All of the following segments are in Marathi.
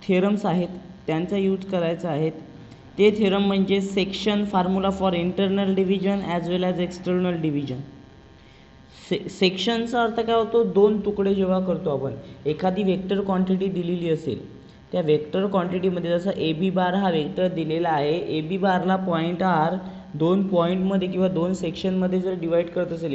थेरम्स आहेत त्यांचा यूज करायचा आहेत. ते थेरम म्हणजे section formula for internal division as well as external division. सेक्शनचा अर्थ काय होतो, दोन तुकडे जेव्हा करतो आपण, एखादी वेक्टर क्वांटिटी दिलेली असेल, त्या वेक्टर क्वांटिटीमध्ये जसं ए बी बार हा वेक्टर दिलेला आहे, ए बी बारला पॉईंट आर दोन पॉईंटमध्ये किंवा दोन सेक्शनमध्ये जर डिवाईड करत असेल,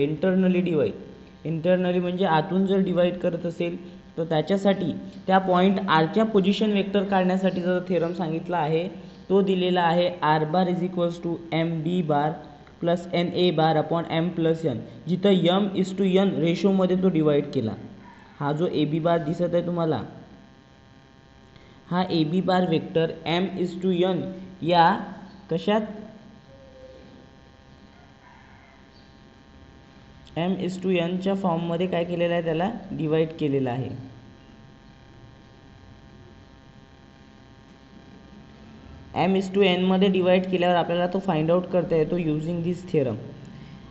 इंटरनली म्हणजे आतून जर डिवाईड करत असेल, तर त्याच्यासाठी त्या पॉईंट आरच्या पोझिशन वेक्टर काढण्यासाठी जो थेरम सांगितला आहे तो दिलेला आहे R bar is equals to M B bar plus N A bar upon M plus N, जिथं यम इज टू एन रेशोमध्ये तो डिवाईड केला. हा जो ए बी बार दिसत आहे तुम्हाला, हा A B bar vector M is to N या कशात, एम इज टू एनच्या फॉर्ममध्ये काय केलेलं आहे, त्याला डिवाईड केलेला आहे. एम इज टू एनमध्ये डिवाईड केल्यावर आपल्याला तो फाइंड आउट करता येतो युजिंग दिस थेरम.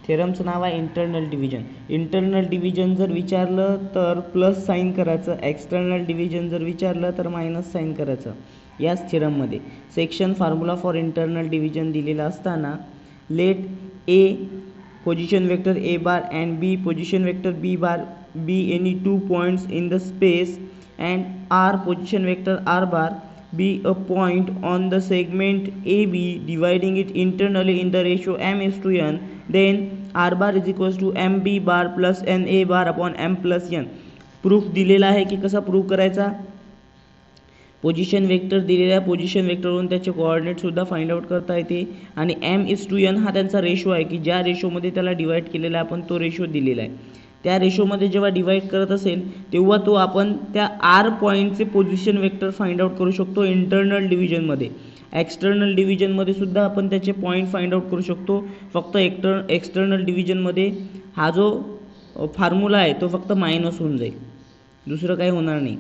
थेरमचं नाव आहे इंटरनल डिव्हिजन. इंटरनल डिव्हिजन जर विचारलं तर प्लस साईन करायचं, एक्सटर्नल डिव्हिजन जर विचारलं तर मायनस साईन करायचं. याच थेरममध्ये section formula for internal division दिलेला असताना let A position vector A bar and B position vector B bar be any two points in the space and R position vector R bar be a point on the segment AB dividing it internally in the ratio m is to n, then r bar is equals to mb bar plus na bar upon m plus n. Proof दिलेला आहे की कसा प्रूफ करायचा, पोझिशन वेक्टर दिलेला आहे, पोझिशन वेक्टरवरून त्याचे कोऑर्डिनेट सुद्धा फाइंड आउट करता येते. आणि m इज टू n हा त्यांचा रेशो आहे की ज्या रेशोमध्ये त्याला डिवाइड केलेला आहे आपण, तो रेशो दिलेला आहे. त्या रेशोमध्ये जेव्हा डिवाइड करत असेल तेव्हा तो आपण त्या आर पॉईंटचे पोझिशन वेक्टर फाइंड आउट करू शकतो इंटरनल डिव्हिजनमध्ये. एक्सटर्नल डिव्हिजनमध्ये सुद्धा आपण त्याचे पॉईंट फाइंड आउट करू शकतो. फक्त एक्सटर्नल डिव्हिजनमध्ये हा जो फॉर्म्युला आहे तो फक्त मायनस होऊन जाईल, दुसरं काही होणार नाही.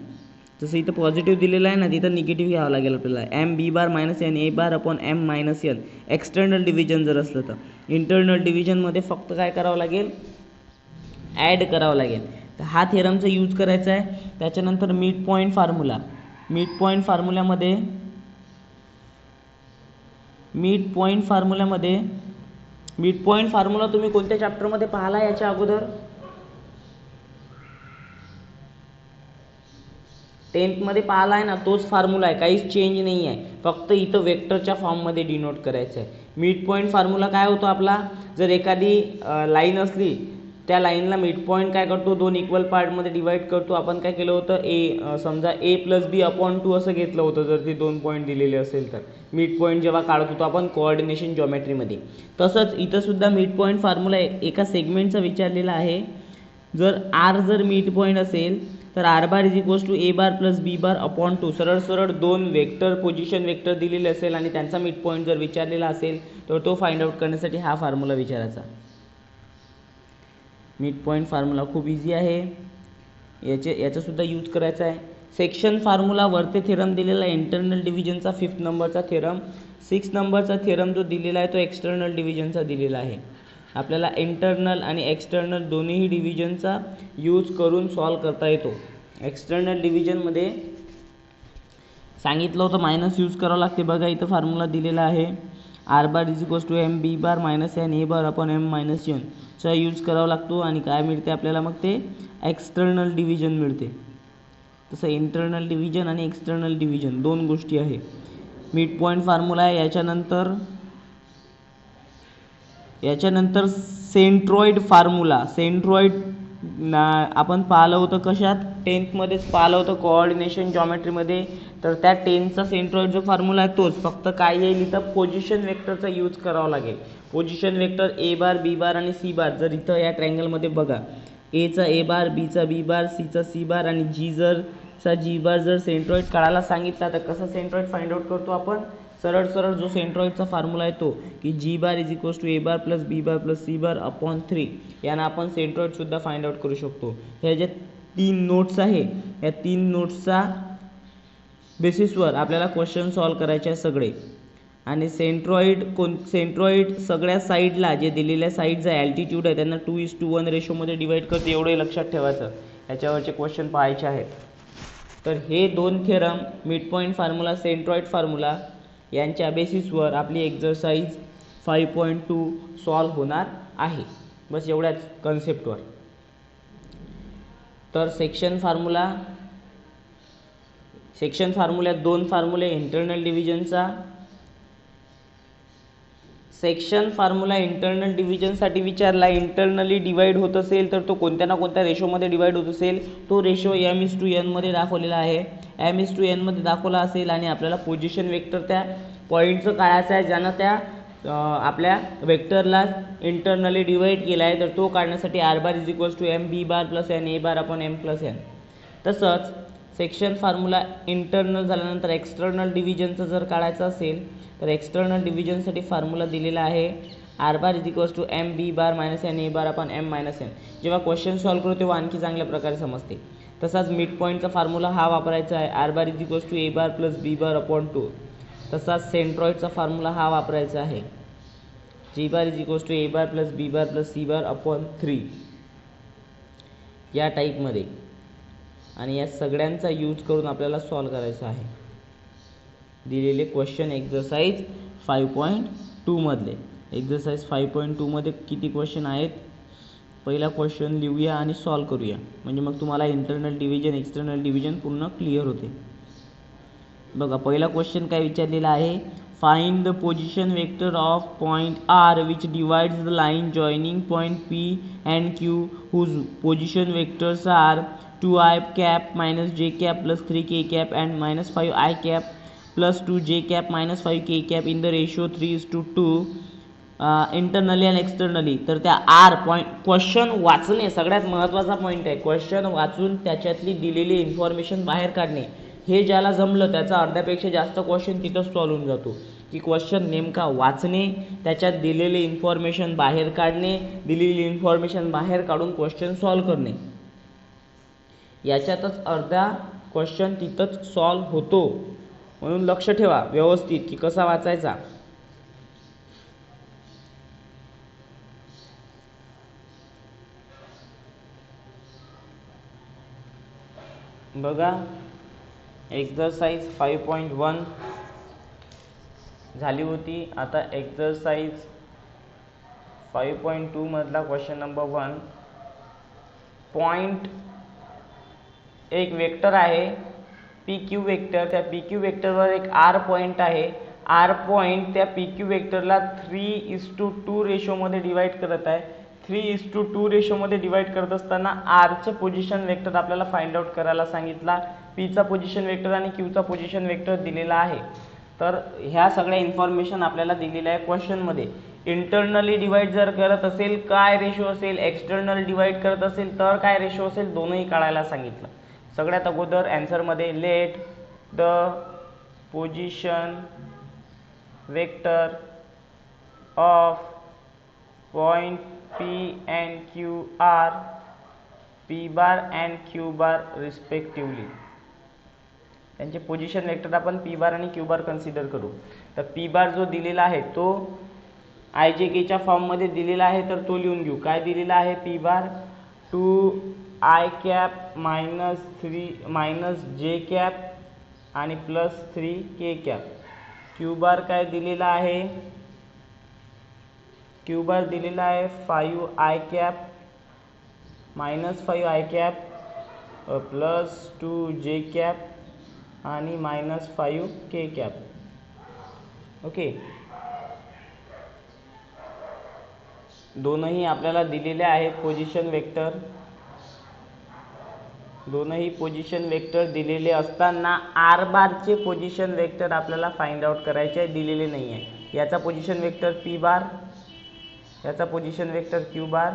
जसं इथं पॉझिटिव्ह दिलेलं आहे ना, तिथं निगेटिव्ह घ्यावं लागेल आपल्याला, एम बी बार मायनस एन ए bar upon m minus n external division जर असलं तर. इंटरनल डिव्हिजनमध्ये फक्त काय करावं लागेल, ॲड करावं लागेल. तर हा थेरमचा यूज करायचा आहे. त्याच्यानंतर mid point formula. Mid point formula तुम्ही कोणत्या चॅप्टरमध्ये पाहिला याच्या अगोदर, 10th मध्ये पाहिला आहे ना, तोच फॉर्म्युला आहे, काहीच चेंज नाही आहे, फक्त इथं वेक्टरच्या फॉर्ममध्ये डिनोट करायचं आहे. मिड पॉईंट फॉर्म्युला काय होतो आपला, जर एखादी लाईन असली त्या लाईनला मिड पॉईंट काय करतो, दोन इक्वल पार्टमध्ये डिवाईड करतो. आपण काय केलं होतं, समजा ए प्लस बी अपॉन 2 असं घेतलं होतं जर ते दोन पॉईंट दिलेले असेल तर. मिड पॉईंट जेव्हा काढत होतो आपण कोऑर्डिनेशन जॉमेट्रीमध्ये, तसंच इथं सुद्धा मिड पॉईंट फॉर्म्युला एका सेगमेंटचा विचारलेला आहे. जर मिड पॉईंट असेल तर r bar is equals to A bar plus B bar upon 2. सरळ दोन वेक्टर पोझिशन वेक्टर दिलेले असेल आणि त्यांचा मिड पॉईंट जर विचारलेला असेल तर तो फाइंड आउट करण्यासाठी हा फॉर्म्युला विचारायचा. मिड पॉईंट फॉर्म्युला खूप इझी आहे, याचासुद्धा यूज करायचा आहे. सेक्शन फॉर्म्युला वरते थेरम दिलेला आहे इंटरनल डिव्हिजनचा 5th नंबरचा थेरम. 6th नंबरचा थेरम जो दिलेला आहे तो एक्सटर्नल डिव्हिजनचा दिलेला आहे. आपल्याला इंटरनल आणि एक्सटर्नल दोन्हीही डिव्हिजनचा यूज करून सॉल्व करता येतो. एक्सटर्नल डिव्हिजनमध्ये सांगितलं होतं मायनस यूज करावं लागते. बघा इथं फॉर्म्युला दिलेला आहे, R bar is equals to M B bar minus n A bar upon m minus n चा यूज करावा लागतो. आणि काय मिळते आपल्याला, मग ते एक्सटर्नल डिव्हिजन मिळते. तसं इंटरनल डिव्हिजन आणि एक्सटर्नल डिव्हिजन दोन गोष्टी आहे. मिड पॉईंट फॉर्म्युला आहे. याच्यानंतर सेंट्रॉइड फॉर्म्युला. सेंट्रॉइड आपण पाहिलं होतं कशात, 10th मध्येच पाहिलं होतं कोऑर्डिनेशन जॉमेट्रीमध्ये. तर त्या 10th सेंट्रॉइड जो फॉर्म्युला आहे तोच, फक्त काय येईल इथं पोझिशन वेक्टरचा यूज करावा लागेल. Position vector A bar B bar आणि सी बार. जर इथं या ट्रायंगलमध्ये बघा, एचा ए बार, बीचा बी बार, सीचा सी बार आणि जी बार जर सेंट्रॉइड काढायला सांगितला तर कसं सेंट्रॉइड फाइंड आउट करतो आपण, सरळ जो सेंट्रॉइडचा फॉर्म्युला आहे तो की G bar is equals to A bar plus B bar plus C bar upon 3. यानं आपण सेंट्रॉइडसुद्धा फाइंड आउट करू शकतो. ह्या ज्या 3 नोट्स आहे, या 3 नोट्सचा बेसिसवर आपल्याला क्वेश्चन सॉल्व करायचे आहे सगळे. आणि सेंट्रॉइड सगळ्या साईडला जे दिलेल्या साईडचा ॲल्टिट्यूड आहे त्यांना 2:1 रेशोमध्ये डिवाईड करते, एवढे लक्षात ठेवायचं. याच्यावरचे क्वेश्चन पाहायचे आहेत. तर हे दोन theorem, mid point formula, centroid formula यांच्या बेसिसवर आपली एक्झरसाइज 5.2 सॉल्व होणार आहे. बस एवढ्याच कन्सेप्टवर. तर सेक्शन फॉर्म्युल्यात दोन फॉर्म्युले इंटरनल डिव्हिजनचा. सेक्शन फॉर्म्युला इंटरनल डिव्हिजनसाठी विचारला. इंटरनली डिवाइड होत असेल तर तो कोणत्या ना कोणत्या रेशोमध्ये डिवाइड होत असेल. तो रेशो m:n मध्ये दाखवलेला आहे. m:n मध्ये दाखवला असेल आणि आपल्याला पोझिशन वेक्टर त्या पॉईंटचं काढायचं आहे ज्यानं त्या आपल्या वेक्टरला इंटरनली डिवाइड केला आहे. तर तो काढण्यासाठी r bar is equals to mb bar plus n a bar upon m plus n. तसंच सेक्शन फॉर्म्युला इंटरनल झाल्यानंतर एक्सटर्नल डिव्हिजनचं जर काढायचं असेल तर एक्सटर्नल डिव्हिजनसाठी फॉर्म्युला दिलेला आहे r bar is equals to mb bar minus n a bar upon m minus n. जेव्हा क्वेश्चन सॉल्व करू तेव्हा आणखी चांगल्या प्रकारे समजते. तसाच मिड पॉईंटचा फॉर्म्युला हा वापरायचा आहे r bar is equals to a bar plus b bar upon 2. तसाच सेंट्रॉइडचा फॉर्म्युला हा वापरायचा आहे g bar is equals to a bar plus b bar plus c bar upon 3 या टाईपमध्ये. आणि या सगळ्यांचा यूज करून आपल्याला सॉल्व करायचं आहे दिलेले क्वेश्चन एक्झरसाइज 5.2 मधले. एक्झरसाइज 5.2 मध्ये किती क्वेश्चन आहेत पहिला क्वेश्चन लिहूया आणि सॉल्व करूया, म्हणजे मग तुम्हाला इंटरनल डिव्हिजन एक्सटर्नल डिव्हिजन पूर्ण क्लिअर होते. बघा पहिला क्वेश्चन काय विचारलेला आहे, find the position vector of point R which divides the line joining point P and Q whose position vectors are 2i cap minus j cap plus 3k cap and minus 5i cap plus 2j cap minus 5k cap in the ratio 3:2 internally आणि एक्सटर्नली. तर त्या आर पॉईंट क्वेश्चन वाचणे सगळ्यात महत्त्वाचा पॉईंट आहे. क्वेश्चन वाचून त्याच्यातली दिलेली इन्फॉर्मेशन बाहेर काढणे हे ज्याला जमलं त्याचा अर्ध्यापेक्षा जास्त क्वेश्चन तिथंच सॉल्व होऊन जातो. की क्वेश्चन नेमका वाचणे, त्याच्यात दिलेली इन्फॉर्मेशन बाहेर काढणे, दिलेली इन्फॉर्मेशन बाहेर काढून क्वेश्चन सॉल्व करणे, याच्यातच अर्धा क्वेश्चन तिथंच सॉल्व होतो. म्हणून लक्ष ठेवा व्यवस्थित की कसा वाचायचा. बघा एक्झरसाइज 5.1 झाली होती. आता एक्झरसाइज 5.2 मधला क्वेश्चन नंबर 1. पॉइंट एक वेक्टर आहे पी क्यू वेक्टर. त्या पी क्यू वेक्टरवर एक आर पॉईंट आहे. आर पॉईंट त्या पी क्यू वेक्टरला 3:2 रेशोमध्ये डिवाइड करत आहे. 3:2 रेशोमध्ये डिवाइड करत असताना आरचं पोझिशन वेक्टर आपल्याला फाइंड आउट करायला सांगितला. पीचा पोझिशन वेक्टर आणि क्यूचा पोझिशन वेक्टर दिलेला आहे. तर ह्या सगळ्या इन्फॉर्मेशन आपल्याला दिलेल्या आहे क्वेश्चनमध्ये. इंटरनली डिवाइड जर करत असेल काय रेशो असेल, एक्सटर्नल डिवाइड करत असेल तर काय रेशो असेल, दोनही काढायला सांगितलं. सगळ्यात अगोदर आन्सरमध्ये let the position vector of point P and Q are P bar and Q bar respectively. त्यांचे पोझिशन वेक्टर आपण पी बार आणि क्यू बार कन्सिडर करू. तर पी बार जो दिलेला आहे तो आय जे केच्या फॉर्ममध्ये दिलेला आहे, तर तो लिहून घेऊ. काय दिलेला आहे P bar 2i cap minus J cap आणि plus 3k cap. Q bar काय दिलेला आहे, क्यू बार दिलेला आहे 5i cap minus 5i cap plus 2j cap आणि मायनस 5k कॅप. ओके, दोनही आपल्याला दिलेले आहेत पोझिशन वेक्टर. दोनही पोझिशन वेक्टर दिलेले असताना आर बारचे पोझिशन वेक्टर आपल्याला फाइंड आउट करायचे आहे, दिलेले नाही आहे. याचा पोझिशन वेक्टर पी बार, याचा पोझिशन वेक्टर क्यू बार,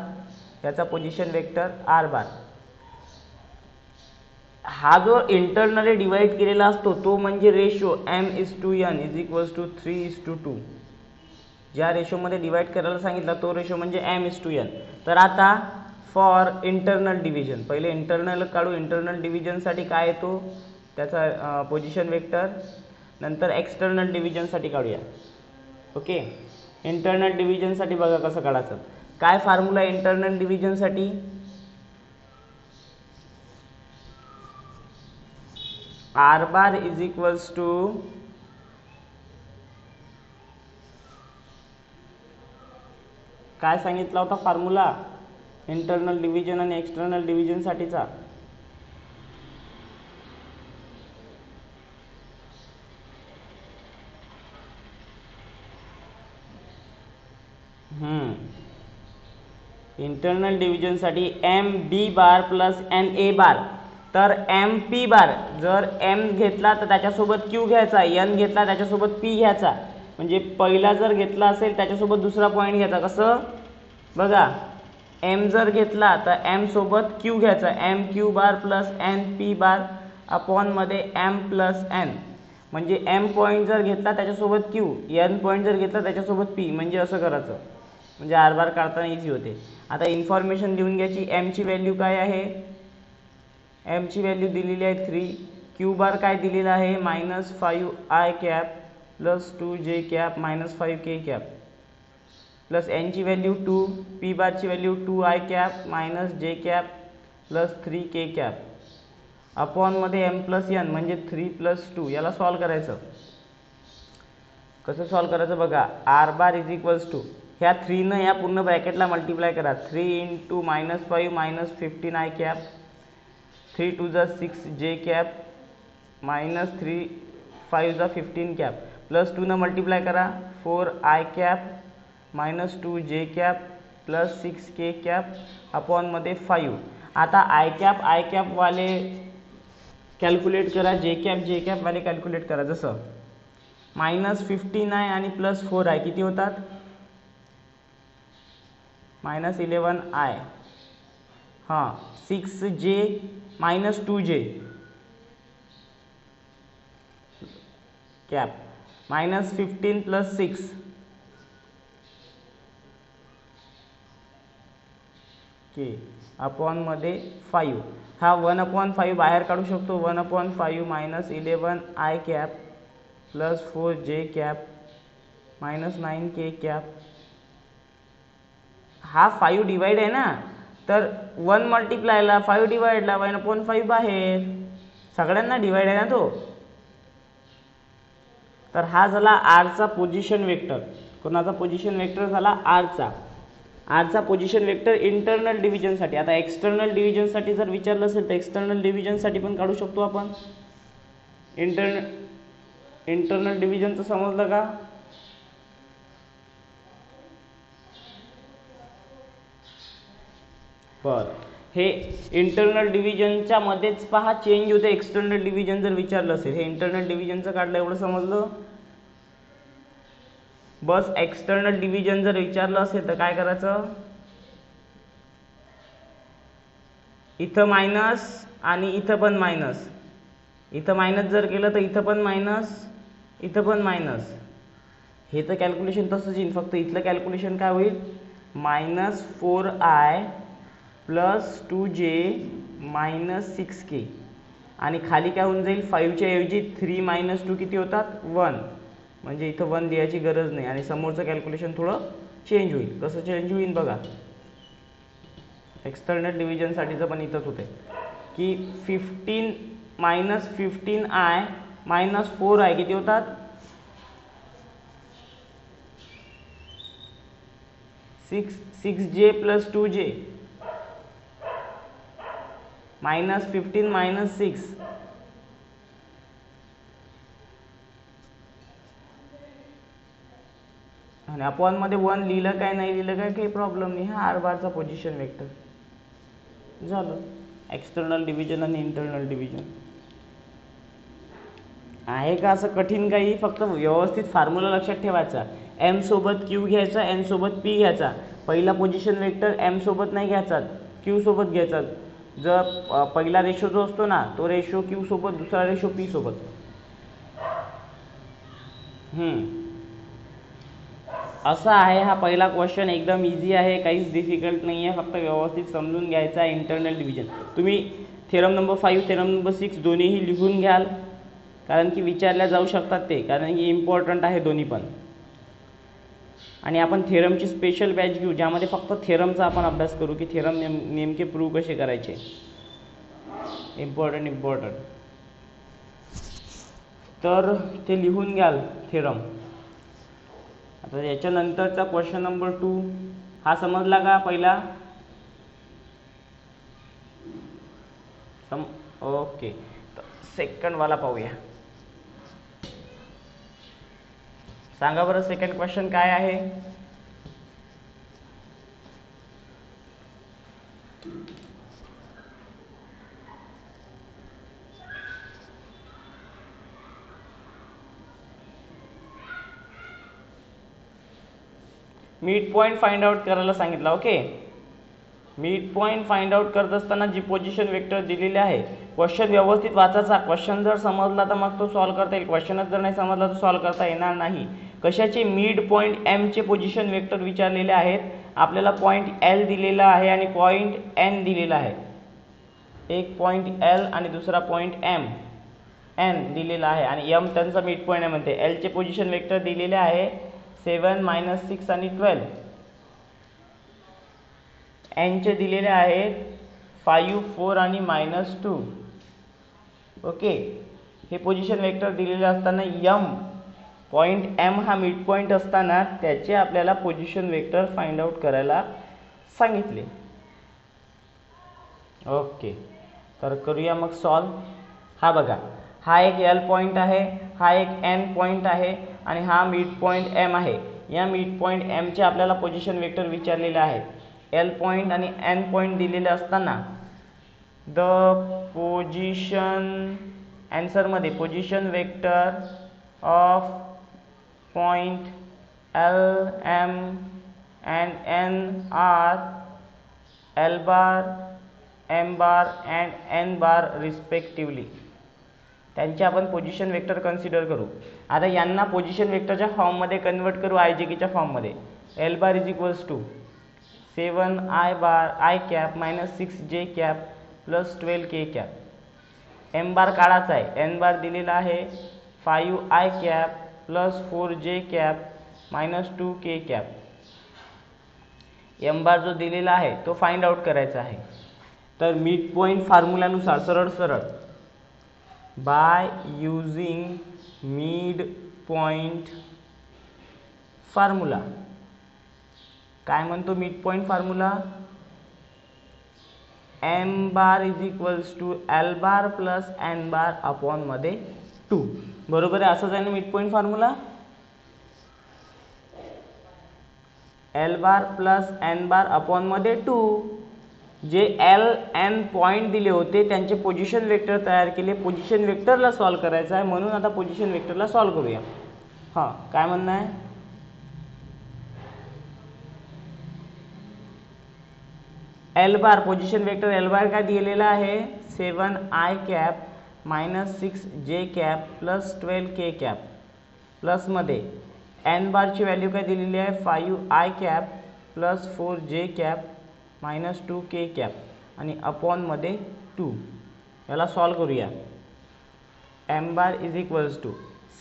याचा पोझिशन वेक्टर आर बार. हा जो इंटरनली डिवाइड केलेला असतो तो म्हणजे ratio m:n is equals to 3:2. ज्या रेशोमध्ये डिवाइड करायला सांगितलं तो रेशो म्हणजे m:n. तर आता फॉर इंटरनल डिव्हिजन पहिले इंटरनल काढू. इंटरनल डिव्हिजनसाठी काय येतो त्याचा पोझिशन वेक्टर, नंतर एक्सटर्नल डिव्हिजनसाठी काढूया. ओके, इंटरनल डिव्हिजनसाठी बघा कसं काढायचं. काय फॉर्म्युला इंटरनल डिव्हिजनसाठी, R bar is equals to काय सांगितला होता फॉर्म्युला इंटरनल डिव्हिजन आणि एक्सटर्नल डिव्हिजन साठीचा? इंटरनल डिव्हिजनसाठी M B bar plus N A bar. तर एम पी बार जर एम घेतला तर त्याच्यासोबत क्यू घ्यायचा, एन घेतला त्याच्यासोबत पी घ्यायचा. म्हणजे पहिला जर घेतला असेल त्याच्यासोबत दुसरा पॉईंट घ्यायचा. कसं बघा, एम जर घेतला तर एम सोबत क्यू घ्यायचा, m Q bar plus N P bar upon मध्ये एम प्लस एन. म्हणजे एम पॉईंट जर घेतला त्याच्यासोबत क्यू, एन पॉईंट जर घेतला त्याच्यासोबत पी. म्हणजे असं करायचं, म्हणजे आर बार काढताना इझी होते. आता इन्फॉर्मेशन लिहून घ्यायची. एमची व्हॅल्यू काय आहे? एमची व्हॅल्यू दिलेली आहे 3. क्यू बार काय दिलेला आहे? -5i cap plus 2j cap -5k cap plus एनची व्हॅल्यू 2. पी बारची value 2i cap -j cap plus 3k cap upon मध्ये एम प्लस एन म्हणजे 3 + 2. याला सॉल्व करायचं. कसं सॉल्व करायचं बघा, r bar is equals to ह्या 3 या पूर्ण ब्रॅकेटला मल्टिप्लाय करा. 3 × -5 -15i cap 3 × 2 = 6j cap -3 5 = 15 cap plus 2 न मल्टिप्लाय करा. 4i cap -2j cap plus 6k cap upon मध्ये 5. आता आय कॅप वाले कॅल्क्युलेट करा, जे कॅप वाले कॅल्क्युलेट करा. जसं -15i आणि +4i किती होतात? -11i. हां, 6j -2j कॅप -15 + 6 के अपॉन मध्ये 5. हा 1/5 बाहेर काढू शकतो. 1/5 -11i cap plus 4j cap -9k cap. हा 5 डिवाइड आहे ना, तर 1 मल्टिप्लायला 5 डिवाइडला 1/5 बाहेर. सगळ्यांना डिवाइड आहे ना तो. तर हा झाला आरचा पोझिशन वेक्टर. कोणाचा पोझिशन वेक्टर झाला? आरचा पोझिशन वेक्टर इंटरनल डिव्हिजनसाठी. आता एक्सटर्नल डिव्हिजनसाठी जर विचारलं असेल तर एक्सटर्नल डिव्हिजनसाठी पण काढू शकतो आपण. इंटरनल डिव्हिजनचं समजलं का? बरं, हे इंटरनल डिव्हिजनच्या मध्येच पहा चेंज होते. एक्सटर्नल डिव्हिजन जर विचारलं असेल, हे इंटरनल डिव्हिजनचं काढलं, एवढं समजलं. बस एक्सटर्नल डिव्हिजन जर विचारलं असेल तर काय करायचं? इथं मायनस आणि इथं पण मायनस. इथं मायनस जर केलं तर इथं पण मायनस, इथं पण मायनस. हे तर कॅल्क्युलेशन तसंच येईल, फक्त इथलं कॅल्क्युलेशन काय होईल? -4i plus 2j -6k. आणि खाली काय होऊन जाईल? 5च्या ऐवजी 3 - 2 किती होतात? 1. म्हणजे इथं 1 लिहायची गरज नाही. आणि समोरचं कॅल्क्युलेशन थोडं चेंज होईल. कसं चेंज होईल बघा. एक्सटर्नल डिव्हिजनसाठीचं पण इथंच होते की 15 - 15i - 4i किती होतात? 6j प्लस 2j -15 - 6 आणि अपॉन मध्ये 1 लिहिलं काय नाही लिहिलं काय काही प्रॉब्लेम नाही. हा आर बारचा पोझिशन वेक्टर झालं. एक्सटर्नल डिव्हिजन आणि इंटरनल डिव्हिजन आहे का असं कठीण काही? फक्त व्यवस्थित फॉर्म्युला लक्षात ठेवायचा. एम सोबत क्यू घ्यायचा, एन सोबत पी घ्यायचा. पहिला पोझिशन वेक्टर एम सोबत नाही घ्यायचा, क्यू सोबत घ्यायचा. जर पहिला रेशो जो असतो ना, तो रेशो क्यू सोबत, दुसरा रेशो पी सोबत. असा आहे हा पहिला क्वेश्चन. एकदम इझी आहे, काहीच डिफिकल्ट नाही आहे. फक्त व्यवस्थित समजून घ्यायचा आहे इंटरनल डिव्हिजन. तुम्ही थेरम नंबर 5 थेरम नंबर 6 दोन्हीही लिहून घ्याल, कारण की विचारल्या जाऊ शकतात ते, कारण की इम्पॉर्टंट आहे दोन्ही पण. आणि आपण थेरमची स्पेशल बॅच घेऊ, ज्यामध्ये फक्त थेरमचा आपण अभ्यास करू की थेरम नेमके प्रूव्ह कसे करायचे. इम्पॉर्टंट. तर ते लिहून घ्याल थेरम. आता याच्यानंतरचा क्वेश्चन नंबर 2 हा समजला का पहिला? ओके. सेकंड वाला पाहूया. सांगा बरं सेकंड क्वेश्चन काय आहे? मिड पॉइंट फाइंड आउट करायला सांगितलं. Okay, mid point find out करत असताना जी पोझिशन वेक्टर दिलेली आहे, क्वेश्चन व्यवस्थित वाचायचा. क्वेश्चन जर समजला तर मग तो सॉल्व्ह करता येईल. क्वेश्चनच जर नाही समजला तर सॉल्व्ह करता येणार नाही. कशाचे? मिड पॉइंट एम चे पोझिशन वेक्टर विचारलेले आहेत. आपल्याला पॉइंट एल दिलेला आहे आणि पॉइंट एन दिलेला आहे. एक पॉइंट एल आणि दुसरा पॉइंट एम एन दिलेला आहे आणि एम त्यांचा मिड पॉइंट आहे म्हणते. एल चे पोझिशन वेक्टर दिलेले आहे 7 -6 आणि 12. एन चे दिलेले आहेत 5 4 आणि -2. ओके, हे पोझिशन वेक्टर दिलेले असताना एम पॉइंट एम हा मिड पॉइंट असताना त्याचे आपल्याला पोझिशन वेक्टर फाइंड आउट करायला सांगितले. ओके, तर करूया मग सॉल्व. हा बघा, हा एक एल पॉइंट आहे, हा एक एन पॉइंट आहे आणि हा मिड पॉइंट एम आहे. या मिड पॉइंट एमचे आपल्याला पोझिशन वेक्टर विचारलेले आहेत. एल पॉइंट आणि एन पॉइंट दिलेले असताना द पोझिशन मध्ये position vector of point L M and N are l bar m bar and n bar respectively. त्यांचे आपण पोझिशन वेक्टर कन्सिडर करू. आता यांना पोझिशन वेक्टरच्या फॉर्ममध्ये कन्वर्ट करू, आयजेकेच्या फॉर्ममध्ये. L bar is equals to 7 I bar I cap -6 जे कॅप प्लस 12 के कॅप. एम बार काढायचा आहे. एन बार दिलेला आहे 5 आय कॅप प्लस 4 जे कॅप -2 के कॅप. एम बार जो दिलेला आहे तो फाइंड आउट करायचा आहे. तर मिड पॉइंट फॉर्म्युलानुसार सरळ सरळ by using mid point formula. काय म्हणतो mid point formula? M bar is equals to l bar plus n bar upon मध्ये 2. बरोबर आहे, असंच आहे ना mid point formula. L bar plus n bar upon मध्ये 2. जे एल एन पॉइंट दिले होते त्यांचे पोझिशन वेक्टर तयार केले. पोझिशन वेक्टरला सॉल्व्ह करायचं आहे म्हणून आता पोझिशन वेक्टरला सॉल्व्ह करूया. हां, काय म्हणणं आहे? L bar position vector l bar काय दिलेला आहे 7 आय कॅप -6 जे कॅप प्लस 12 के कॅप प्लस मध्ये एन बारची व्हॅल्यू काय दिलेली आहे 5 आय कॅप प्लस 4 जे कॅप -2 के कॅप आणि अपॉन मध्ये 2. याला सॉल्व्ह करूया. M bar is equals to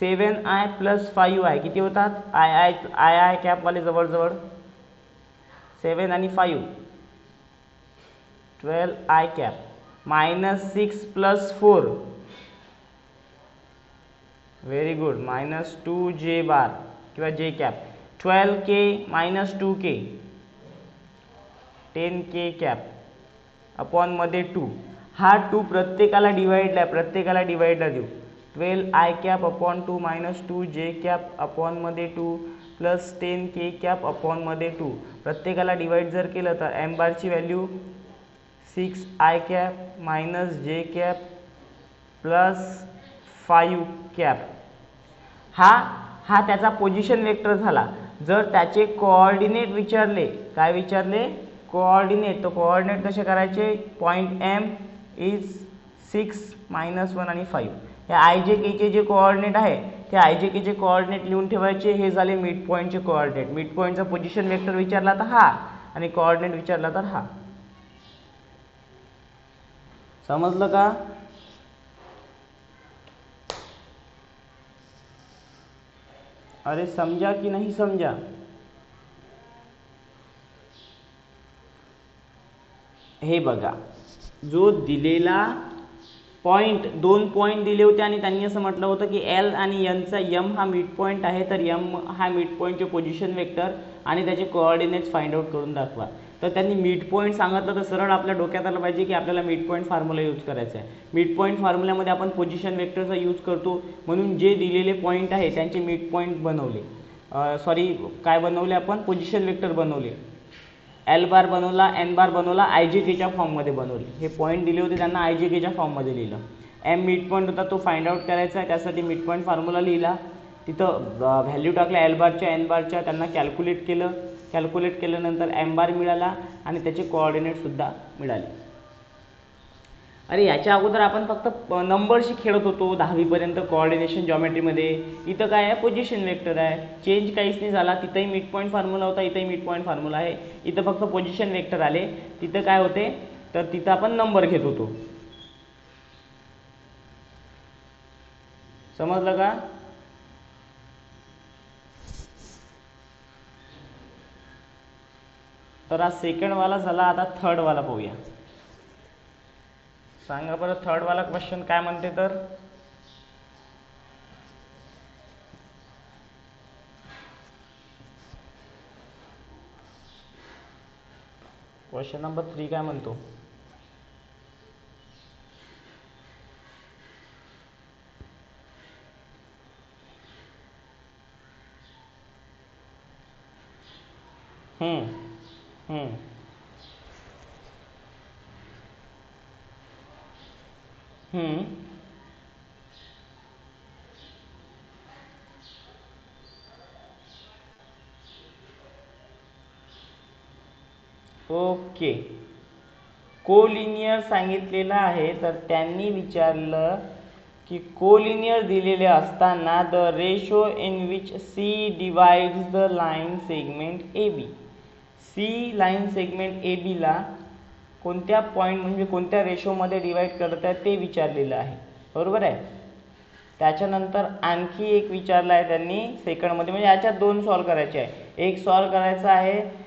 7 i plus 5 i किती होतात? आय आय आय आय कॅपवाले जवळजवळ 7 आणि 5 12 I cap -6 plus 4 very good -2 जे बार किंवा जे कॅप 12 के -2 के 10 के कॅप अपॉन मध्ये 2. हा 2 प्रत्येकाला डिवाइडला देऊ. 12 आय कॅप अपॉन 2 -2 जे कॅप अपॉन मध्ये 2 प्लस 10 के कॅप अपॉन मध्ये 2. प्रत्येकाला डिवाइड जर केलं तर एम बारची value 6 i cap minus J cap plus 5 cap. हा त्याचा पोझिशन वेक्टर झाला. जर त्याचे कोऑर्डिनेट विचारले, काय विचारले? कोऑर्डिनेट. तो कोऑर्डिनेट कसे करायचे? पॉइंट एम इज 6 -1 आणि 5. हे आय जे केचे जे कोऑर्डिनेट आहे ते आय जे केचे कोऑर्डिनेट लिहून ठेवायचे. हे झाले मिड पॉइंटचे कोऑर्डिनेट. मिड पॉइंटचा पोझिशन वेक्टर विचारला तर हा आणि कोऑर्डिनेट विचारला तर हा. समजलं का? अरे समजा की नाही समजा? हे बघा, जो दिलेला पॉईंट 2 पॉईंट दिले होते आणि त्यांनी असं म्हटलं होतं की एल आणि एनचा एम हा मिड पॉईंट आहे, तर एम हा मिड पॉईंटचे पोझिशन वेक्टर आणि त्याचे कोऑर्डिनेट्स फाइंड आउट करून दाखवा. तर त्यांनी मिड पॉईंट सांगितलं तर सरळ आपल्या डोक्यात आलं पाहिजे की आपल्याला मिड पॉईंट फॉर्म्युला यूज करायचा आहे. मिड पॉईंट फॉर्म्युल्यामध्ये आपण पोझिशन वेक्टरचा यूज करतो, म्हणून जे दिलेले पॉईंट आहे त्यांचे मिड पॉईंट बनवले, काय बनवले आपण, पोझिशन वेक्टर बनवले. एल बार बनवला, एन बार बनवला, आय जे केच्या फॉर्ममध्ये बनवले. हे पॉईंट दिले होते त्यांना आय जे केच्या फॉर्ममध्ये लिहिलं. एम मिड पॉईंट होता तो फाइंड आउट करायचा आहे, त्यासाठी मिड पॉईंट फॉर्म्युला लिहिला, तिथं व्हॅल्यू टाकल्या एल बारच्या एन बारच्या, त्यांना कॅल्क्युलेट केलं. कॅल्क्युलेट केल्यानंतर एम बार मिळाला आणि त्याचे कोऑर्डिनेटसुद्धा मिळाले. अरे याच्या अगोदर आपण फक्त नंबरशी खेळत होतो 10वीपर्यंत कोऑर्डिनेशन जॉमेट्रीमध्ये. इथं काय आहे, पोझिशन वेक्टर आहे, चेंज काहीच नाही झाला. तिथंही मिड पॉईंट फॉर्म्युला होता, इथंही मिड पॉईंट फॉर्म्युला आहे. इथं फक्त पोझिशन वेक्टर आले. तिथं काय होते, तर तिथं आपण नंबर घेत होतो. समजलं का? तर हा सेकंड वाला झाला. आता थर्ड वाला पाहूया. सांगा बरं थर्ड वाला क्वेश्चन काय म्हणते. तर क्वेश्चन नंबर 3 काय म्हणतो. ओके, कोलिनियर सांगितलेलं आहे. तर त्यांनी विचारलं की कोलिनियर दिलेले असताना the ratio in which C divides the line segment A B. C line segment A बीला कोणत्या पॉईंट म्हणजे कोणत्या रेशोमध्ये डिवाइड करत आहे ते विचारलेलं आहे. बरोबर आहे. त्याच्यानंतर आणखी एक विचारलं आहे त्यांनी सेकंडमध्ये, म्हणजे याच्यात 2 सॉल्व करायचे आहे. एक सॉल्व करायचा आहे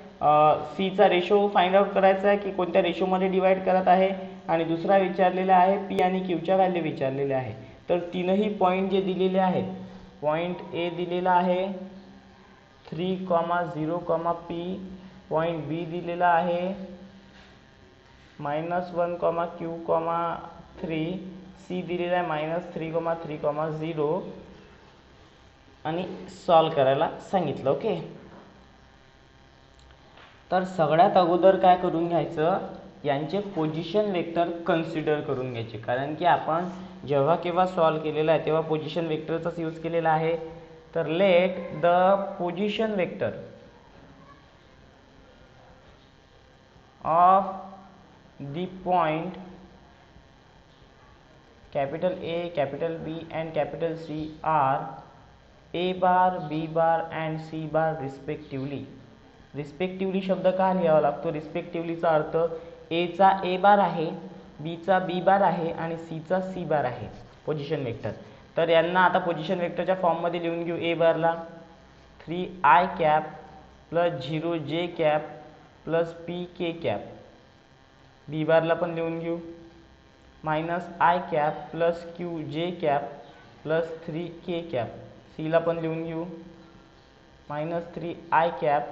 सीचा रेशो फाइंड आउट करायचा आहे की कोणत्या रेशोमध्ये डिवाइड करत आहे, आणि दुसरा विचारलेला आहे पी आणि क्यूच्या व्हॅल्यू विचारलेले आहे. तर तीनही पॉईंट जे दिलेले आहेत, पॉईंट ए दिलेला आहे 3,0, पी. पॉईंट बी दिलेला आहे -1, क्यू, 3. सी दिलेला आहे -3,3,0 आणि सॉल्व करायला सांगितलं. ओके, तर सगळ्यात अगोदर काय करून घ्यायचं, यांचे पोझिशन वेक्टर कन्सिडर करून घ्यायचे. कारण की आपण जेव्हा केव्हा सॉल्व केलेला आहे तेव्हा पोझिशन वेक्टरचाच यूज केलेला आहे. तर late the position vector of the point capital A, capital B and capital C are A bar, B bar and C bar respectively. Respectively शब्द का लिहावा लागतो. रिस्पेक्टिवलीचा अर्थ A चा A बार आहे, B चा B बार आहे आणि C चा C बार आहे पोझिशन वेक्टर. तर यांना आता पोझिशन वेक्टरच्या फॉर्ममध्ये लिहून घेऊ. A बारला 3i cap plus 0j cap plus pk cap. B बारला पण लिहून घेऊ -i cap plus qj cap plus 3k cap. C ला पण लिहून घेऊ -3i cap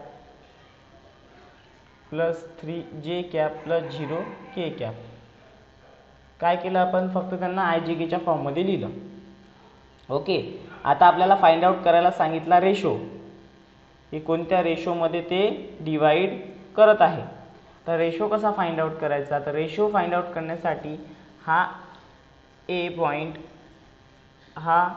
plus 3j cap plus 0k cap. काय केलं आपण, फक्त त्यांना आय जे केच्या फॉर्ममध्ये लिहिलं. ओके, आता आपल्याला फाइंड आउट करायला सांगितला रेशो, की कोणत्या रेशोमध्ये ते डिवाइड करत आहे. तर रेशो कसा फाइंड आउट करायचा, तर रेशो फाइंड आउट करण्यासाठी हा ए पॉईंट, हा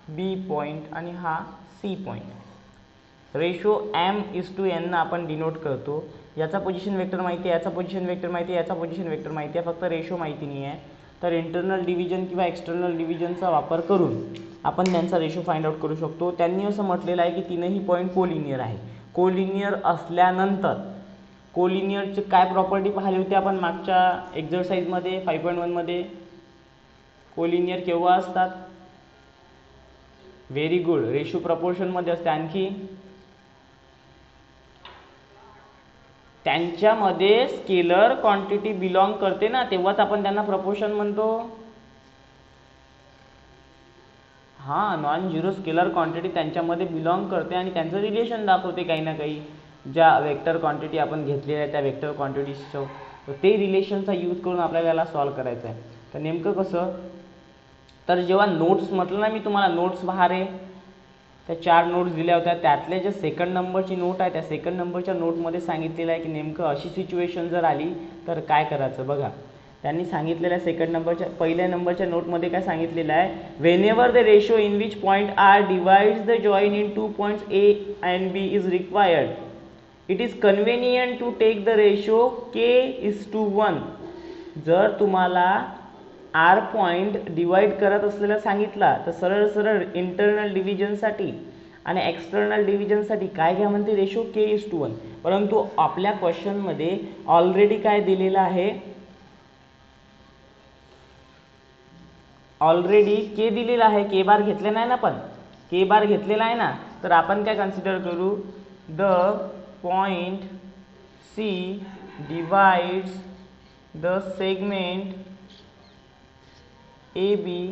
बी पॉईंट आणि हा सी पॉईंट. रेशो m:n आपण डिनोट करतो. याचा पोझिशन वेक्टर माहिती आहे, याचा पोझिशन वेक्टर माहिती आहे, याचा पोझिशन वेक्टर माहिती आहे, फक्त रेशो माहिती नाही आहे. तर इंटरनल डिव्हिजन किंवा एक्सटर्नल डिव्हिजनचा वापर करून आपण त्यांचा रेशो फाइंड आउट करू शकतो. त्यांनी असं म्हटलेलं आहे की तीनही पॉईंट कोलिनियर आहे. कोलिनियर असल्यानंतर कोलिनियरची काय प्रॉपर्टी पाहिली होती आपण मागच्या एक्झरसाइजमध्ये 5.1 मध्ये. कोलिनियर केव्हा असतात, व्हेरी गुड, रेशो प्रपोर्शनमध्ये असते. आणखी त्यांच्यामध्ये स्केलर क्वांटिटी बिलॉंग करते ना, तेव्हाच आपण त्यांना प्रपोर्शन म्हणतो. हां, नॉन झिरो स्केलर क्वांटिटी त्यांच्यामध्ये बिलॉंग करते आणि त्यांचं रिलेशन दाखवते काही ना काही, ज्या वेक्टर क्वांटिटी आपण घेतलेल्या आहे त्या वेक्टर क्वांटिटीजचं. तर ते रिलेशनचा यूज करून आपल्याला याला सॉल्व करायचं आहे. तर नेमकं कसं, तर जेव्हा नोट्स म्हटलं ना मी तुम्हाला, नोट्स बाहेर आहे, त्या 4 नोट्स दिल्या होत्या, त्यातले जे सेकंड नंबरची नोट आहे त्या सेकंड नंबरच्या नोटमध्ये सांगितलेलं आहे की नेमकं अशी सिच्युएशन जर आली तर काय करायचं. बघा, त्यांनी सांगितलेलं आहे सेकंड नंबरच्या पहिल्या नंबरच्या नोटमध्ये काय सांगितलेलं आहे, whenever the ratio in which point R divides the join in 2 points A and B is required, it is convenient to take the ratio k:1. जर तुम्हाला आर पॉईंट डिवाइड करत असलेला सांगितला तर सरळ सरळ इंटरनल डिव्हिजनसाठी आणि एक्सटर्नल डिव्हिजनसाठी काय घ्या म्हणते, रेशो k:1. परंतु आपल्या क्वेश्चनमध्ये ऑलरेडी काय दिलेलं आहे, ऑलरेडी के दिलेला आहे, के बार घेतले नाही ना, पण के बार घेतलेला आहे ना, तर आपण काय कन्सिडर करू, the point C divides the segment A B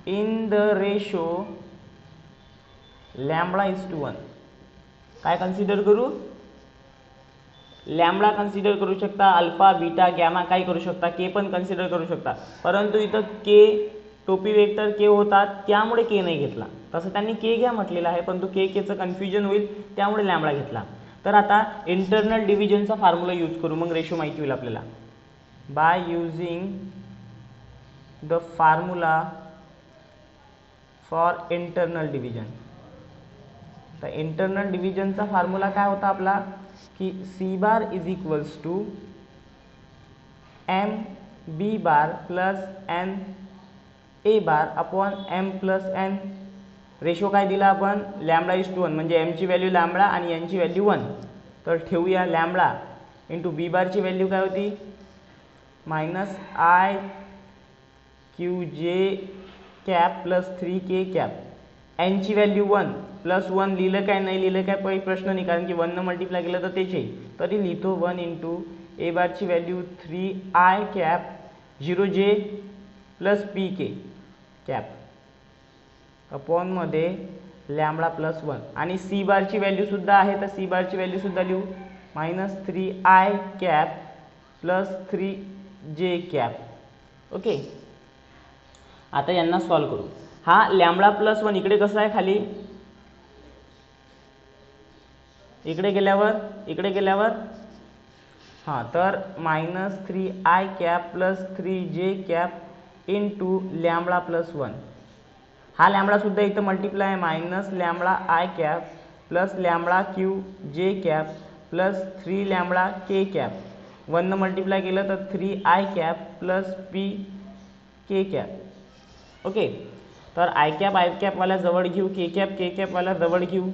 in the ratio λ:1. काय कन्सिडर करू, लॅम्बडा कन्सिडर करू शकता, अल्फा बीटा गॅमा काय करू शकता, के पण कन्सिडर करू शकता. परंतु इथं के टोपी वेक्टर के होता त्यामुळे के नाही घेतला. तसं त्यांनी के घ्या म्हटलेलं आहे, परंतु केचं कन्फ्युजन होईल त्यामुळे लॅम्बडा घेतला. तर आता इंटरनल डिव्हिजनचा फॉर्म्युला यूज करू, मग रेशो माहिती होईल आपल्याला. By using the formula for internal division. तर इंटरनल डिव्हिजनचा फॉर्म्युला काय होता आपला, की c bar is equals to M B bar plus N A bar upon M plus n. Ratio काय दिला आपण, λ:1, म्हणजे एमची व्हॅल्यू लॅम्बडा आणि एनची व्हॅल्यू 1. तर ठेवूया लॅम्बडा इंटू बी बारची व्हॅल्यू काय होती, -i QJ cap plus 3K cap. एनची व्हॅल्यू 1 प्लस 1 लिहिलं काय नाही लिहिलं काय काही प्रश्न नाही, कारण की 1 मल्टिप्लाय केलं तर तेच आहे, तरी लिहितो 1 इंटू ए बारची value 3i cap 0J plus PK cap upon मध्ये लॅम्बडा प्लस 1. आणि सी बारची व्हॅल्यू सुद्धा आहे, तर सी बारची व्हॅल्यू सुद्धा लिहू, -3i cap plus 3J cap. Okay, आता यांना सॉल्व करू. हा लॅम्बडा प्लस 1 इकडे कसं आहे खाली, इकडे गेल्यावर हां, तर -3i cap plus 3J cap into lambda plus 1. हा लॅम्बडा सुद्धा इथं मल्टिप्लाय आहे, -λI cap plus λQJ cap plus 3λK cap. 1 multiply केलं तर 3i cap plus PK cap. Okay, तर आय कॅपवाल्या जवळ घेऊ, के कॅपवाल्या जवळ घेऊ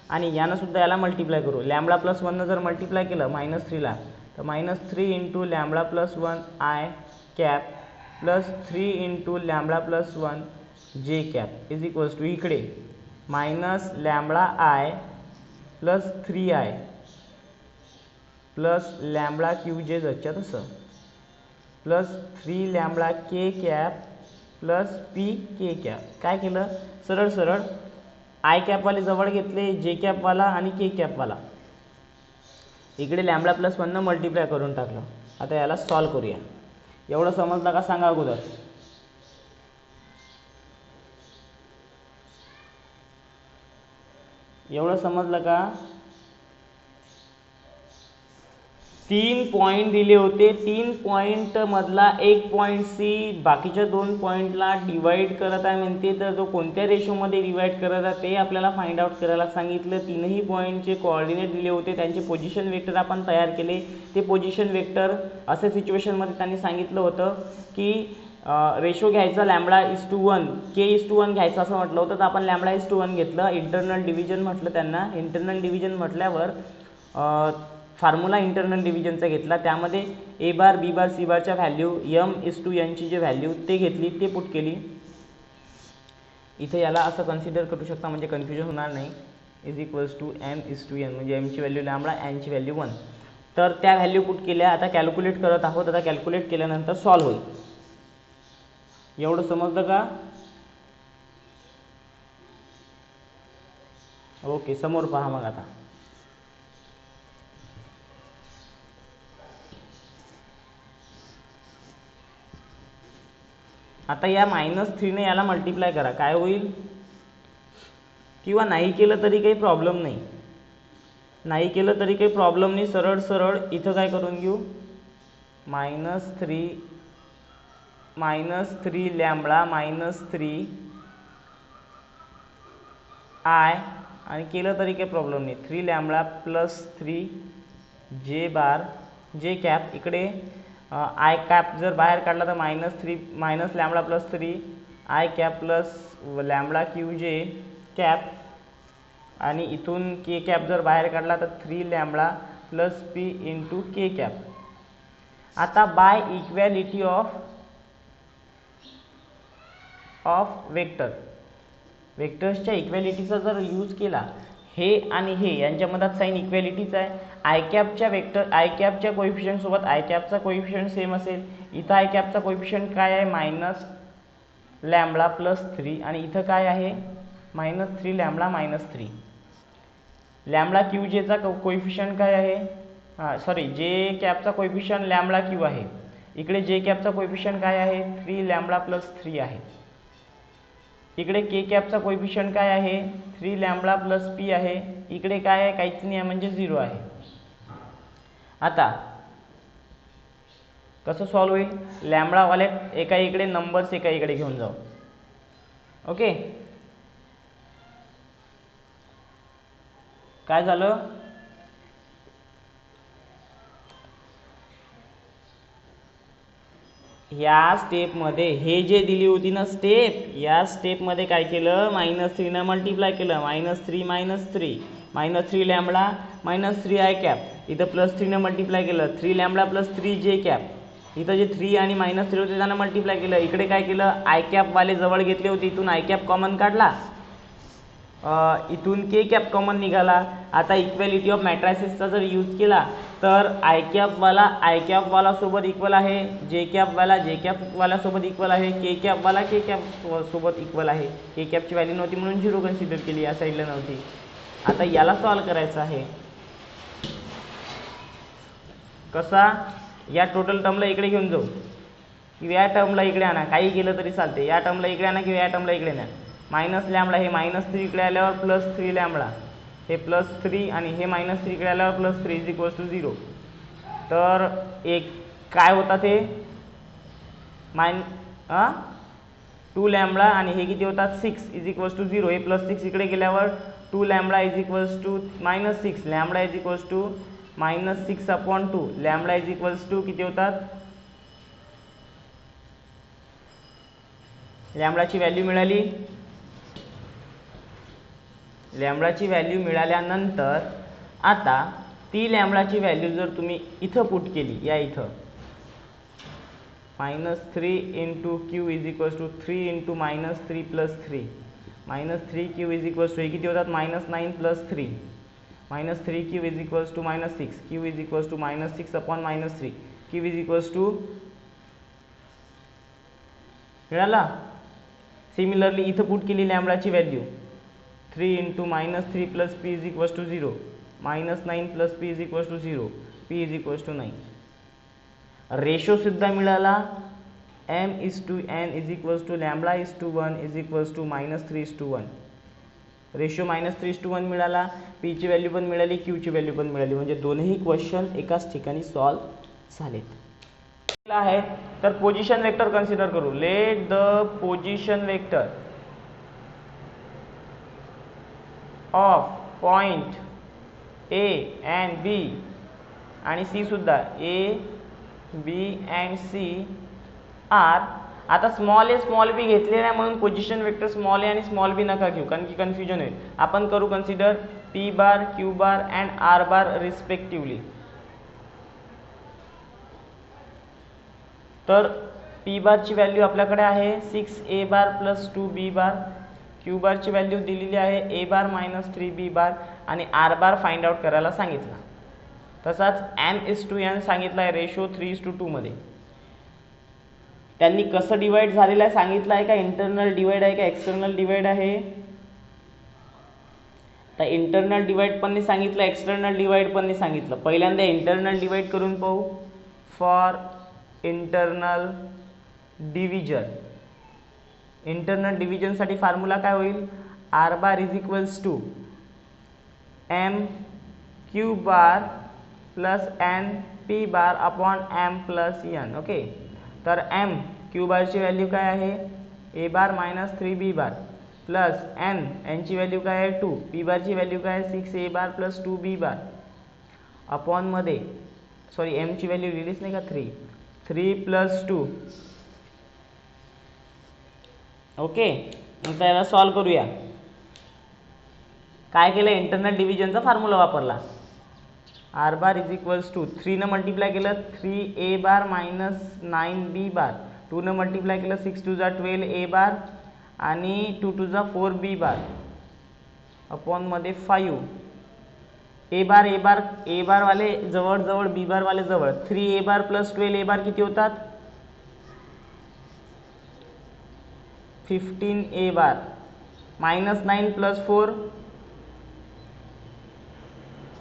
आणि यानं सुद्धा याला मल्टिप्लाय करू. लॅम्बडा प्लस 1 जर मल्टिप्लाय केलं -3ला तर -3 into lambda plus 1 I cap plus 3 into lambda plus 1 जे कॅप इज इक्वल्स टू इकडे -λI plus 3i plus λQJ जच्या तसं plus 3λK cap plus PK cap. काय केलं, सरळ सरळ आय कॅपवाले जवळ घेतले, जे कॅपवाला आणि के कॅपवाला, इकडे लॅम्बडा प्लस 1 मल्टिप्लाय करून टाकलं. आता याला सॉल्व करूया. एवढं समजलं का सांगा अगोदर. एवढं समजलं का. 3 पॉईंट दिले होते, 3 पॉईंट मधला एक पॉईंट सी बाकीच्या 2 पॉईंटला डिवाइड करत आहे म्हणते, तर तो कोणत्या रेशोमध्ये डिवाइड करत आहे ते आपल्याला फाइंड आउट करायला सांगितलं. 3ही पॉईंटचे कोऑर्डिनेट दिले होते, त्यांचे पोझिशन वेक्टर आपण तयार केले. ते पोझिशन वेक्टर अशा सिच्युएशनमध्ये त्यांनी सांगितलं होतं की रेशो घ्यायचा λ:1 k:1 घ्यायचं असं म्हटलं होतं, तर आपण λ:1 घेतलं. इंटरनल डिव्हिजन म्हटलं त्यांना. इंटरनल डिव्हिजन म्हटल्यावर फॉर्म्युला इंटरनल डिव्हिजनचा घेतला, त्यामध्ये ए बार बी बार सी बारच्या व्हॅल्यू m:n ची जे व्हॅल्यू ते घेतली, ते पुट केली. इथे याला असं कन्सिडर करू शकता म्हणजे कन्फ्युजन होणार नाही. इज इक्वल्स टू m:n म्हणजे एमची व्हॅल्यू लॅम्बडा, एनची व्हॅल्यू 1. तर त्या व्हॅल्यू पुट केल्या. आता कॅल्क्युलेट करत आहोत. आता कॅल्क्युलेट केल्यानंतर सॉल्व होईल. एवढं समजलं का. ओके, समोर पहा मग आता. आता या -3ने याला मल्टिप्लाय करा, काय होईल? किंवा नाही केलं तरी काही प्रॉब्लेम नाही, नाही केलं तरी काही प्रॉब्लेम नाही. सरळ सरळ इथं काय करून घेऊ, -3 लॅम्बडा -3 आय, आणि केलं तरी काही प्रॉब्लेम नाही. 3 लॅम्बडा प्लस 3 जे बार जे कॅप. इकडे आय कॅप जर बाहेर काढला तर -3 lambda plus 3 I cap plus lambda Q जे कॅप, आणि इथून के कॅप जर बाहेर काढला तर 3 लॅम्बडा प्लस पी इंटू के कॅप. आता बाय इक्वॅलिटी ऑफ वेक्टर्सच्या इक्वॅलिटीचा जर यूज केला, हे आणि हे यांच्यामध्ये साइन इक्वॅलिटीच आहे. आय कॅपच्या कोएफिशियंट सोबत आय कॅपचा कोएफिशियंट सेम असेल. इथं आय कॅपचा कोएफिशियंट काय आहे, -λ + 3, आणि इथं काय आहे, -3 λ - 3. लॅम्बडा क्यू जेचा कोएफिशियंट काय आहे, सॉरी जे कॅपचा कोएफिशियंट लॅम्बडा क्यू आहे. इकडे जे कॅपचा कोएफिशियंट काय आहे, 3 लॅम्बडा प्लस 3 आहे. इकडे के कॅपचा कोएफिशियंट काय आहे, 3 लॅम्बडा प्लस पी आहे. इकडे काय आहे, काहीच नाही आहे, म्हणजे 0 आहे. आता कसं सॉल्व होईल, लॅम्बडावाले एका इकडे नंबर्स एका इकडे घेऊन जाऊ. ओके, काय झालं, या स्टेपमध्ये हे जे दिली होती ना स्टेप, या स्टेपमध्ये काय केलं, -3 मल्टिप्लाय केलं. -3 लॅम्बडा -3 आय कॅप. इथं +3 मल्टिप्लाय केलं. 3 लॅम्बडा प्लस 3 जे कॅप. इथं जे 3 आणि -3 होते त्यांना मल्टिप्लाय केलं. इकडे काय केलं, आय कॅपवाले जवळ घेतले होते, इथून आय कॅप कॉमन काढला, इथून के कॅप कॉमन निघाला. आता इक्वॅलिटी ऑफ मॅट्रायसेसचा जर यूज केला तर आय कॅपवाला सोबत इक्वल आहे, जे कॅपवाला सोबत इक्वल आहे, के कॅप सोबत इक्वल आहे. के कॅपची व्हॅल्यू नव्हती म्हणून 0 कन्सिडर केली, या साईडला नव्हती. आता याला सॉल्व करायचं आहे. कसा, या टोटल टर्मला इकडे घेऊन जाऊ किंवा या टर्मला इकडे आणा, काही केलं तरी चालते. या टर्मला इकडे आणा किंवा या टर्मला इकडे आणा. -λ हे -3 इकडे आल्यावर +3 लॅम्बडा, हे +3, आणि हे -3 इकडे आल्यावर +3 = 0. तर एक काय होता ते 2 लॅम्बडा, आणि हे किती होतात 6 = 0. हे +6 इकडे गेल्यावर 2 लॅम्बडा -6 λ -6/2. लॅम्बडा किती होतात, लॅम्बडाची व्हॅल्यू मिळाली. लॅम्बडाची व्हॅल्यू मिळाल्यानंतर आता ती लॅम्बडाची व्हॅल्यू जर तुम्ही इथं पुट केली, या इथं -3 × q = 3 × -3 + 3 -3q हे किती होतात, -9 + 3 -3q -6 q -6/-3 q मिळाला. सिमिलरली इथं पुट केली लॅम्बडाची value 3 × -3 + p = 0 -9 + p = 0 p = 9. Ratio सुद्धा मिळाला, m:n = λ:1 = -3:1. रेशो -3:1 मिळाला. p ची व्हॅल्यू पण मिळाली, q ची व्हॅल्यू पण मिळाली, म्हणजे दोन्ही क्वेश्चन एकाच ठिकाणी सॉल्व झालेत. आहे तर पोझिशन वेक्टर कन्सिडर करू. Late the position vector of point A and B आणि C सुद्धा A, B and C are. आता स्मॉल ए स्मॉल बी घेतले नाही म्हणून पोझिशन वेक्टर स्मॉल ए आणि स्मॉल बी नका घेऊ, कारण की कन्फ्युजन होईल. आपण करू consider P bar, Q bar and R bar respectively. तर P बारची व्हॅल्यू आपल्याकडे आहे 6A बार + 2B बार. Q बारची व्हॅल्यू दिलेली आहे A बार - 3B बार, आणि R बार फाइंड आउट करायला सांगितलं. तसाच m:n सांगितलं आहे रेशो 3:2 मध्ये. त्यांनी कसं डिवाइड झालेलं आहे सांगितलं आहे का, इंटरनल डिवाइड आहे का एक्सटर्नल डिवाइड आहे. आता इंटरनल डिवाइड पण नाही सांगितलं, एक्सटर्नल डिवाइड पण नाही सांगितलं. पहिल्यांदा इंटरनल डिवाइड करून पाहू. फॉर इंटरनल डिव्हिजन, इंटरनल डिव्हिजनसाठी फॉर्म्युला काय होईल? R bar is equals to M Q bar plus N P bar upon M plus N. Okay, तर एम क्यू बारची व्हॅल्यू काय आहे? A bar minus 3 B bar plus एनची व्हॅल्यू काय आहे? 2. पी बारची व्हॅल्यू काय आहे? 6 A bar plus 2 B bar upon मध्ये सॉरी एमची व्हॅल्यू लिहिलीच नाही का? 3 प्लस 2. ओके, मग त्याला सॉल्व करूया. काय केलं? इंटरनल डिव्हिजनचा फॉर्म्युला वापरला. R bar is equals to 3 न मल्टिप्लाय केलं 3 a bar minus 9 B bar, 2 न मल्टिप्लाय केलं 6 टू जा 12 ए बार आणि 2 टू जा 4 बी बार अपॉन मध्ये 5. ए बार वाले जवळ जवळ, बी बार वाले जवळ. 3 ए बार प्लस 12 ए बार किती होतात? 15 ए बार मायनस 9 प्लस 4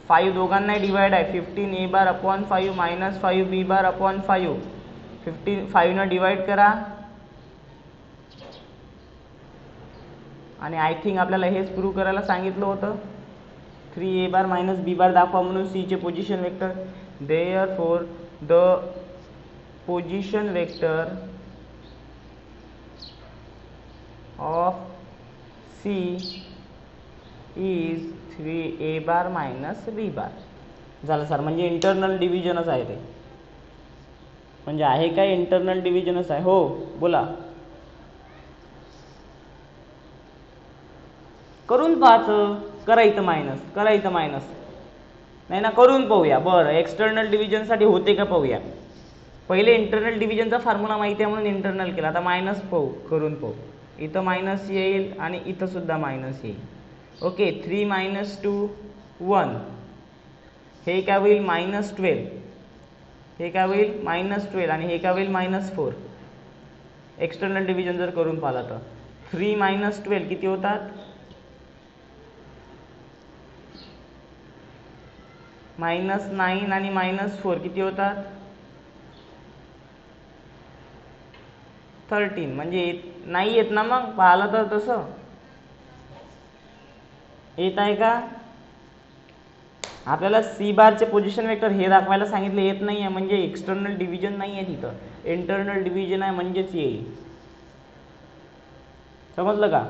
5 दोघांना डिवाइड आहे. 15 A bar upon 5 minus 5 B bar upon 5. 5 न डिवाइड करा आणि आय थिंक आपल्याला हेच प्रूव्ह करायला सांगितलं होतं. 3 ए बार मायनस बी बार दाखवा म्हणून सी चे position vector. Therefore the position vector of c is 3 a bar minus b bar. झालं सर, म्हणजे इंटरनल डिव्हिजनच आहे ते. म्हणजे आहे काय? इंटरनल डिव्हिजनच आहे. हो बोला. करून पाहायचं, करायचं मायनस नाही ना, करून पाहूया. बरं, एक्सटर्नल डिव्हिजनसाठी होते का पाहूया. पहिले इंटरनल डिव्हिजनचा फॉर्म्युला माहिती आहे म्हणून इंटरनल केला. आता मायनस पाहू, करून पाहू. इथं मायनस येईल आणि इथं सुद्धा मायनस येईल. Okay, 3 minus 2 1. हे काय होईल? मायनस 12. हे काय होईल? मायनस 12 आणि हे काय होईल? मायनस 4. एक्सटर्नल डिव्हिजन जर करून पाहिला तर 3 मायनस 12 किती होतात? मायनस 9 आणि मायनस 4 किती होतात? 13. म्हणजे नाही येत ना मग पाहिलं तर तसं येत आहे का? आपल्याला सी बारचे पोझिशन वेक्टर हे दाखवायला सांगितले, येत नाही आहे म्हणजे एक्सटर्नल डिव्हिजन नाही आहे तिथं, इंटरनल डिव्हिजन आहे म्हणजेच येईल. समजलं का?